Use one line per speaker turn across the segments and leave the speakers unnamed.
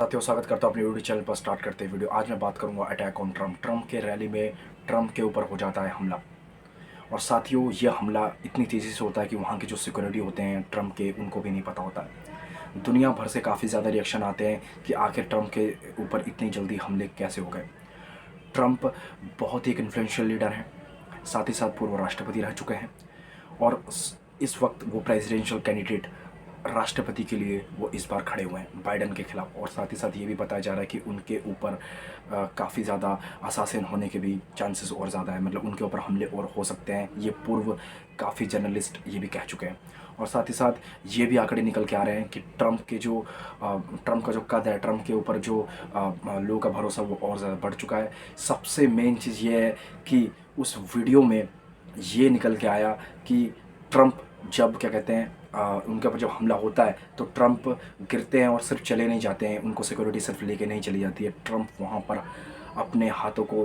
साथियों, स्वागत करता हूँ अपने यूट्यूब चैनल पर। स्टार्ट करते हैं वीडियो। आज मैं बात करूंगा अटैक ऑन ट्रम्प। ट्रम्प के रैली में ट्रम्प के ऊपर हो जाता है हमला। और साथियों, ये हमला इतनी तेज़ी से होता है कि वहाँ के जो सिक्योरिटी होते हैं ट्रम्प के, उनको भी नहीं पता होता है। दुनिया भर से काफ़ी ज़्यादा रिएक्शन आते हैं कि आखिर ट्रम्प के ऊपर इतनी जल्दी हमले कैसे हो गए। ट्रम्प बहुत ही एक इन्फ्लुएंशियल लीडर हैं, साथ ही साथ पूर्व राष्ट्रपति रह चुके हैं और इस वक्त वो प्रेसिडेंशियल कैंडिडेट राष्ट्रपति के लिए वो इस बार खड़े हुए हैं बाइडन के खिलाफ। और साथ ही साथ ये भी बताया जा रहा है कि उनके ऊपर काफ़ी ज़्यादा असासिन होने के भी चांसेस और ज़्यादा है, मतलब उनके ऊपर हमले और हो सकते हैं। ये पूर्व काफ़ी जर्नलिस्ट ये भी कह चुके हैं। और साथ ही साथ ये भी आंकड़े निकल के आ रहे हैं कि ट्रम्प का जो कद है, ट्रम्प के ऊपर जो लोगों का भरोसा वो और ज़्यादा बढ़ चुका है। सबसे मेन चीज़ ये है कि उस वीडियो में ये निकल के आया कि ट्रम्प जब क्या कहते हैं उनके ऊपर जब हमला होता है तो ट्रम्प गिरते हैं और सिर्फ चले नहीं जाते हैं, उनको सिक्योरिटी सिर्फ लेके नहीं चली जाती है। ट्रम्प वहाँ पर अपने हाथों को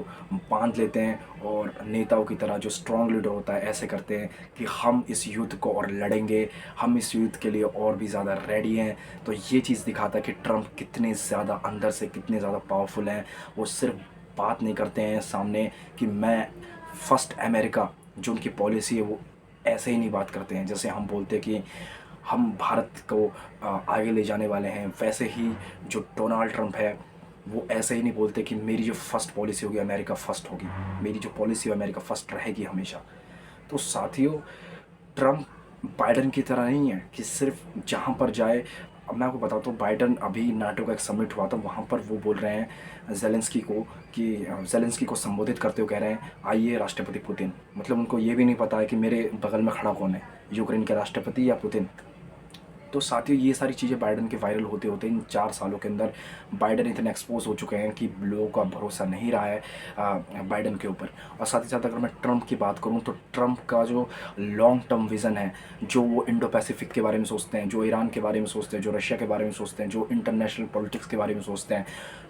बांध लेते हैं और नेताओं की तरह जो स्ट्रॉन्ग लीडर होता है ऐसे करते हैं कि हम इस युद्ध को और लड़ेंगे, हम इस युद्ध के लिए और भी ज़्यादा रेडी हैं। तो ये चीज़ दिखाता है कि ट्रम्प कितने ज़्यादा अंदर से कितने ज़्यादा पावरफुल हैं। वो सिर्फ बात नहीं करते हैं सामने कि मैं फर्स्ट अमेरिका, जो उनकी पॉलिसी है वो ऐसे ही नहीं बात करते हैं जैसे हम बोलते हैं कि हम भारत को आगे ले जाने वाले हैं। वैसे ही जो डोनाल्ड ट्रंप है वो ऐसे ही नहीं बोलते कि मेरी जो फर्स्ट पॉलिसी होगी अमेरिका फर्स्ट होगी, मेरी जो पॉलिसी है अमेरिका फर्स्ट रहेगी हमेशा। तो साथियों, ट्रम्प बाइडन की तरह नहीं है कि सिर्फ जहाँ पर जाए। अब मैं आपको बताता हूँ, बाइडन अभी नाटो का एक समिट हुआ था, वहाँ पर वो बोल रहे हैं जेलेंस्की को कि जेलेंस्की को संबोधित करते हुए कह रहे हैं आइए राष्ट्रपति पुतिन। मतलब उनको ये भी नहीं पता है कि मेरे बगल में खड़ा कौन है, यूक्रेन के राष्ट्रपति या पुतिन। तो साथियों, ये सारी चीज़ें बाइडन के वायरल होते होते इन 4 सालों के अंदर बाइडन इतने एक्सपोज हो चुके हैं कि लोगों का भरोसा नहीं रहा है बाइडन के ऊपर। और साथ ही साथ अगर मैं ट्रम्प की बात करूं तो ट्रम्प का जो लॉन्ग टर्म विज़न है, जो वो इंडो पैसिफिक के बारे में सोचते हैं, जो ईरान के बारे में सोचते हैं, जो रशिया के बारे में सोचते हैं, जो इंटरनेशनल पॉलिटिक्स के बारे में सोचते हैं,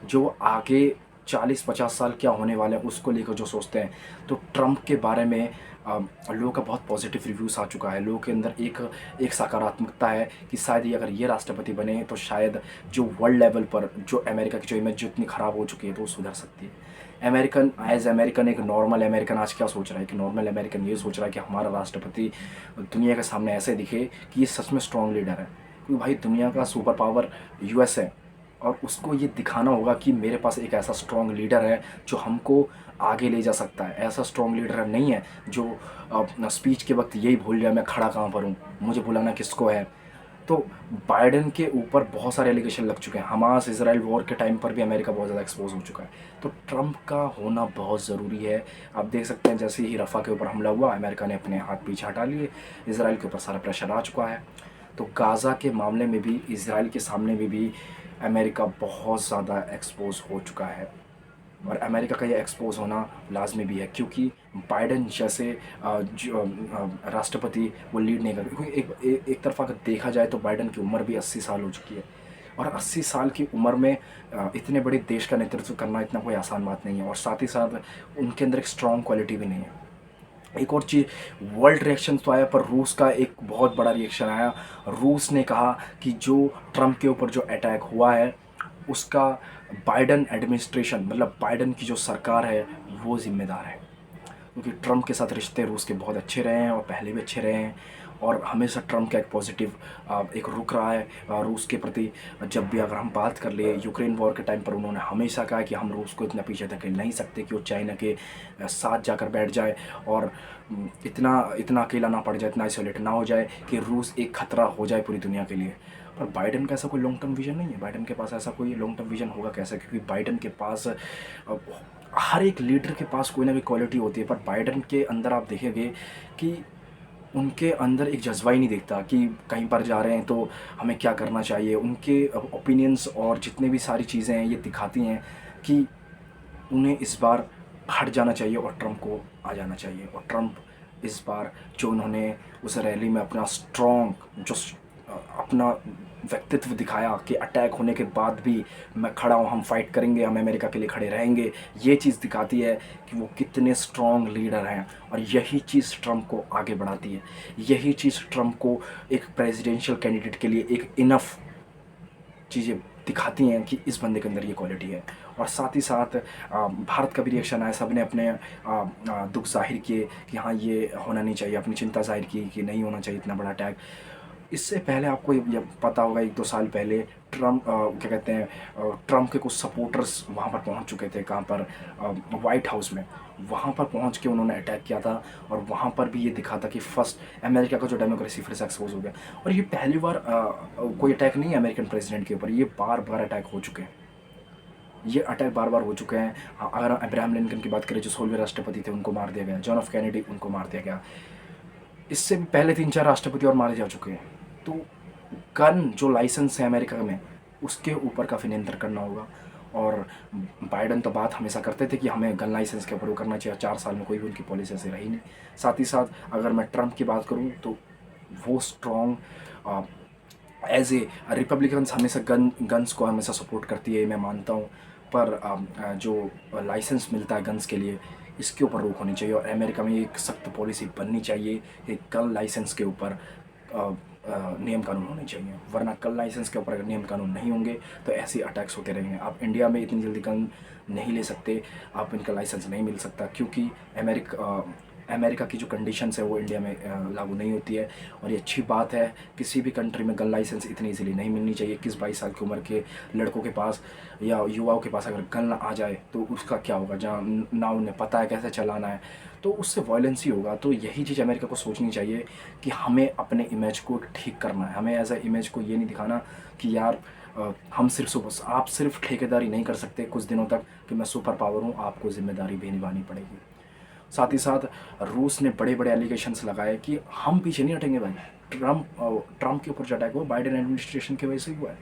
जो आगे 40-50 साल क्या होने वाले हैं उसको लेकर जो सोचते हैं, तो ट्रम्प के बारे में लोगों का बहुत पॉजिटिव रिव्यूज़ आ चुका है। लोगों के अंदर एक सकारात्मकता है कि शायद ये अगर ये राष्ट्रपति बने तो शायद जो वर्ल्ड लेवल पर जो अमेरिका की जो इमेज जो इतनी ख़राब हो चुकी है तो वो सुधर सकती है। अमेरिकन एज अमेरिकन, एक नॉर्मल अमेरिकन आज क्या सोच रहा है कि नॉर्मल अमेरिकन ये सोच रहा है कि हमारा राष्ट्रपति दुनिया के सामने ऐसे दिखे कि ये सच में स्ट्रॉन्ग लीडर है। क्योंकि भाई दुनिया का सुपर पावर यूएस है और उसको ये दिखाना होगा कि मेरे पास एक ऐसा स्ट्रॉन्ग लीडर है जो हमको आगे ले जा सकता है। ऐसा स्ट्रॉन्ग लीडर नहीं है जो स्पीच के वक्त यही भूल जाए मैं खड़ा कहाँ पर हूँ, मुझे बुलाना किसको है। तो बाइडन के ऊपर बहुत सारे एलिगेशन लग चुके हैं। हमास इजराइल वॉर के टाइम पर भी अमेरिका बहुत ज़्यादा एक्सपोज हो चुका है। तो ट्रम्प का होना बहुत ज़रूरी है। आप देख सकते हैं जैसे ही रफ़ा के ऊपर हमला हुआ, अमेरिका ने अपने हाथ पीछे हटा लिए, इसराइल के ऊपर सारा प्रेशर आ चुका है। तो गाज़ा के मामले में भी, इसराइल के सामने में भी अमेरिका बहुत ज़्यादा एक्सपोज हो चुका है। और अमेरिका का ये एक्सपोज होना लाजमी भी है क्योंकि बाइडन जैसे राष्ट्रपति वो लीड नहीं कर, क्योंकि एक तरफा अगर देखा जाए तो बाइडन की उम्र भी 80 साल हो चुकी है। और 80 साल की उम्र में इतने बड़े देश का नेतृत्व करना इतना कोई आसान बात नहीं है। और साथ ही साथ उनके अंदर एक स्ट्रॉन्ग क्वालिटी भी नहीं है। एक और चीज़, वर्ल्ड रिएक्शन तो आया पर रूस का एक बहुत बड़ा रिएक्शन आया। रूस ने कहा कि जो ट्रम्प के ऊपर जो अटैक हुआ है उसका बाइडन एडमिनिस्ट्रेशन, मतलब बाइडन की जो सरकार है वो ज़िम्मेदार है। क्योंकि ट्रम्प के साथ रिश्ते रूस के बहुत अच्छे रहे हैं और पहले भी अच्छे रहे हैं। और हमेशा ट्रम्प का एक पॉजिटिव एक रुख रहा है रूस के प्रति। जब भी अगर हम बात कर लिए यूक्रेन वॉर के टाइम पर उन्होंने हमेशा कहा कि हम रूस को इतना पीछे धकेल नहीं सकते कि वो चाइना के साथ जाकर बैठ जाए और इतना इतना अकेला ना पड़ जाए, इतना आइसोलेट ना हो जाए कि रूस एक खतरा हो जाए पूरी दुनिया के लिए। पर बाइडन का ऐसा कोई लॉन्ग टर्म विजन नहीं है। बाइडन के पास ऐसा कोई लॉन्ग टर्म विजन होगा कैसे, क्योंकि बाइडन के पास हर एक लीडर के पास कोई ना कोई क्वालिटी होती है। पर बाइडन के अंदर आप देखेंगे कि उनके अंदर एक जज्बा ही नहीं दिखता कि कहीं पर जा रहे हैं तो हमें क्या करना चाहिए। उनके ओपिनियंस और जितने भी सारी चीज़ें हैं ये दिखाती हैं कि उन्हें इस बार हट जाना चाहिए और ट्रम्प को आ जाना चाहिए। और ट्रम्प इस बार जो उन्होंने उस रैली में अपना स्ट्रॉन्ग जो अपना व्यक्तित्व दिखाया कि अटैक होने के बाद भी मैं खड़ा हूँ, हम फाइट करेंगे, हम अमेरिका के लिए खड़े रहेंगे, ये चीज़ दिखाती है कि वो कितने स्ट्रॉन्ग लीडर हैं। और यही चीज़ ट्रम्प को आगे बढ़ाती है। यही चीज़ ट्रम्प को एक प्रेसिडेंशियल कैंडिडेट के लिए एक इनफ चीज़ें दिखाती हैं कि इस बंदे के अंदर ये क्वालिटी है। और साथ ही साथ भारत का भी रिएक्शन आया, सब ने अपने दुख जाहिर किए कि हाँ ये होना नहीं चाहिए, अपनी चिंता जाहिर की कि नहीं होना चाहिए इतना बड़ा अटैक। इससे पहले आपको ये पता होगा 1-2 साल पहले ट्रम्प क्या कहते हैं ट्रम्प के कुछ सपोर्टर्स वहाँ पर पहुँच चुके थे, कहाँ पर वाइट हाउस में, वहाँ पर पहुँच के उन्होंने अटैक किया था। और वहाँ पर भी ये दिखा था कि फर्स्ट अमेरिका का जो डेमोक्रेसी फिर से एक्सपोज हो गया। और ये पहली बार कोई अटैक नहीं है अमेरिकन प्रेसिडेंट के ऊपर, ये बार बार अटैक हो चुके हैं, ये अटैक बार बार हो चुके हैं। हाँ, अगर अब्राहम लिंकन की बात करें जो 16वें राष्ट्रपति थे, उनको मार दिया गया, जॉन एफ कैनेडी उनको मार दिया गया, इससे भी पहले 3-4 राष्ट्रपति और मारे जा चुके हैं। तो गन जो लाइसेंस है अमेरिका में, उसके ऊपर काफ़ी नियंत्रण करना होगा। और बाइडन तो बात हमेशा करते थे कि हमें गन लाइसेंस के ऊपर वो करना चाहिए, 4 साल में कोई भी उनकी पॉलिसी ऐसी रही नहीं। साथ ही साथ अगर मैं ट्रम्प की बात करूँ तो वो स्ट्रॉन्ग एज ए रिपब्लिकन्स हमेशा गन्स को हमेशा सपोर्ट करती है, मैं मानता हूँ। पर जो लाइसेंस मिलता है गन्स के लिए, इसके ऊपर रोक होनी चाहिए। और अमेरिका में एक सख्त पॉलिसी बननी चाहिए कि गन लाइसेंस के ऊपर नियम कानून होने चाहिए, वरना गन लाइसेंस के ऊपर अगर नियम कानून नहीं होंगे तो ऐसे अटैक्स होते रहेंगे। आप इंडिया में इतनी जल्दी गन नहीं ले सकते, आप इनका लाइसेंस नहीं मिल सकता, क्योंकि अमेरिका की जो कंडीशंस है वो इंडिया में लागू नहीं होती है। और ये अच्छी बात है, किसी भी कंट्री में गन लाइसेंस इतनी इजीली नहीं मिलनी चाहिए। 21-22 साल की उम्र के लड़कों के पास या युवाओं के पास अगर गन आ जाए तो उसका क्या होगा, जहाँ ना उन्हें पता है कैसे चलाना है, तो उससे वायलेंस ही होगा। तो यही चीज़ अमेरिका को सोचनी चाहिए कि हमें अपने इमेज को ठीक करना है, हमें एज अ इमेज को ये नहीं दिखाना कि यार हम आप सिर्फ ठेकेदारी नहीं कर सकते कुछ दिनों तक कि मैं सुपर पावर हूँ, आपको जिम्मेदारी भी निभानी पड़ेगी। साथ ही साथ रूस ने बड़े बड़े एलिगेशंस लगाए कि हम पीछे नहीं हटेंगे भाई, ट्रम्प के ऊपर जो अटैक हुआ बाइडेन एडमिनिस्ट्रेशन की वजह से हुआ है,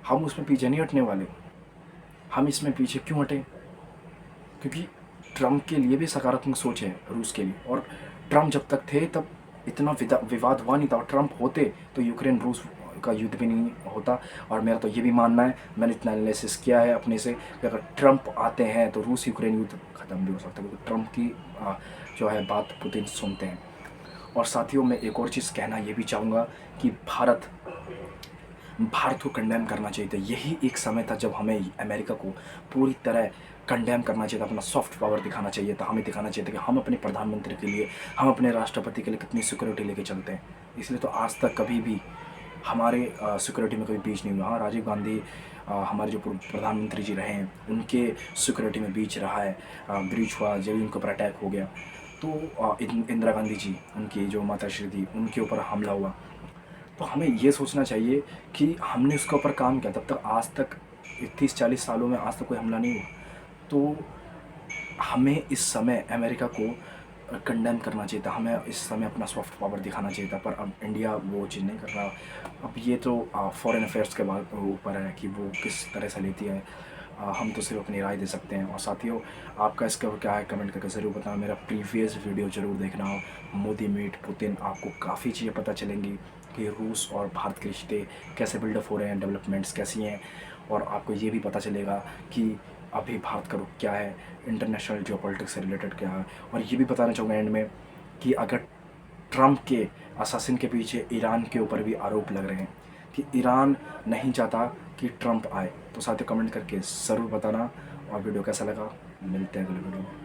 हम उसमें पीछे नहीं हटने वाले। हम इसमें पीछे क्यों हटें, क्योंकि ट्रम्प के लिए भी सकारात्मक सोच है रूस के लिए। और ट्रम्प जब तक थे तब इतना विवाद हुआ नहीं था, और ट्रम्प होते तो यूक्रेन रूस का युद्ध भी नहीं होता। और मेरा तो ये भी मानना है, मैंने इतना एनालिसिस किया है अपने से, कि अगर ट्रम्प आते हैं तो रूस यूक्रेन युद्ध ख़त्म भी हो सकता है, क्योंकि ट्रम्प की जो है बात पुतिन सुनते हैं। और साथियों, मैं एक और चीज़ कहना ये भी चाहूँगा कि भारत को कंडेम करना चाहिए था। यही एक समय था जब हमें अमेरिका को पूरी तरह कंडेम करना चाहिए था, अपना सॉफ्ट पावर दिखाना चाहिए था। हमें दिखाना चाहिए था कि हम अपने प्रधानमंत्री के लिए, हम अपने राष्ट्रपति के लिए कितनी सिक्योरिटी लेके चलते हैं। इसलिए तो आज तक कभी भी हमारे सिक्योरिटी में कोई बीच नहीं हुआ। हाँ, राजीव गांधी हमारे जो प्रधानमंत्री जी रहे हैं, उनके सिक्योरिटी में बीच रहा है, ब्रीच हुआ जब उनके ऊपर अटैक हो गया। तो इंदिरा गांधी जी, उनकी जो माता श्री थी, उनके ऊपर हमला हुआ। तो हमें ये सोचना चाहिए कि हमने उसके ऊपर काम किया, तब तक आज तक 30-40 सालों में आज तक कोई हमला नहीं हुआ। तो हमें इस समय अमेरिका को कंडेम करना चाहिए था, हमें इस समय अपना सॉफ्ट पावर दिखाना चाहिए था। पर अब इंडिया वो चीज़ नहीं कर रहा। अब ये तो फॉरेन अफेयर्स के ऊपर है कि वो किस तरह से लेती है, हम तो सिर्फ अपनी राय दे सकते हैं। और साथियों, आपका इसका क्या है कमेंट करके ज़रूर बताना। मेरा प्रीवियस वीडियो ज़रूर देखना, मोदी मीट पुतिन, आपको काफ़ी चीज़ें पता चलेंगी कि रूस और भारत के रिश्ते कैसे बिल्डअप हो रहे हैं, डेवलपमेंट्स कैसी हैं। और आपको ये भी पता चलेगा कि अभी भारत का रुख क्या है, इंटरनेशनल जियोपॉलिटिक्स से रिलेटेड क्या है। और ये भी बताना चाहूँगा एंड में कि अगर ट्रम्प के असासिन के पीछे ईरान के ऊपर भी आरोप लग रहे हैं कि ईरान नहीं चाहता कि ट्रम्प आए, तो साथियों कमेंट करके ज़रूर बताना। और वीडियो कैसा लगा, मिलते हैं अगले वीडियो में।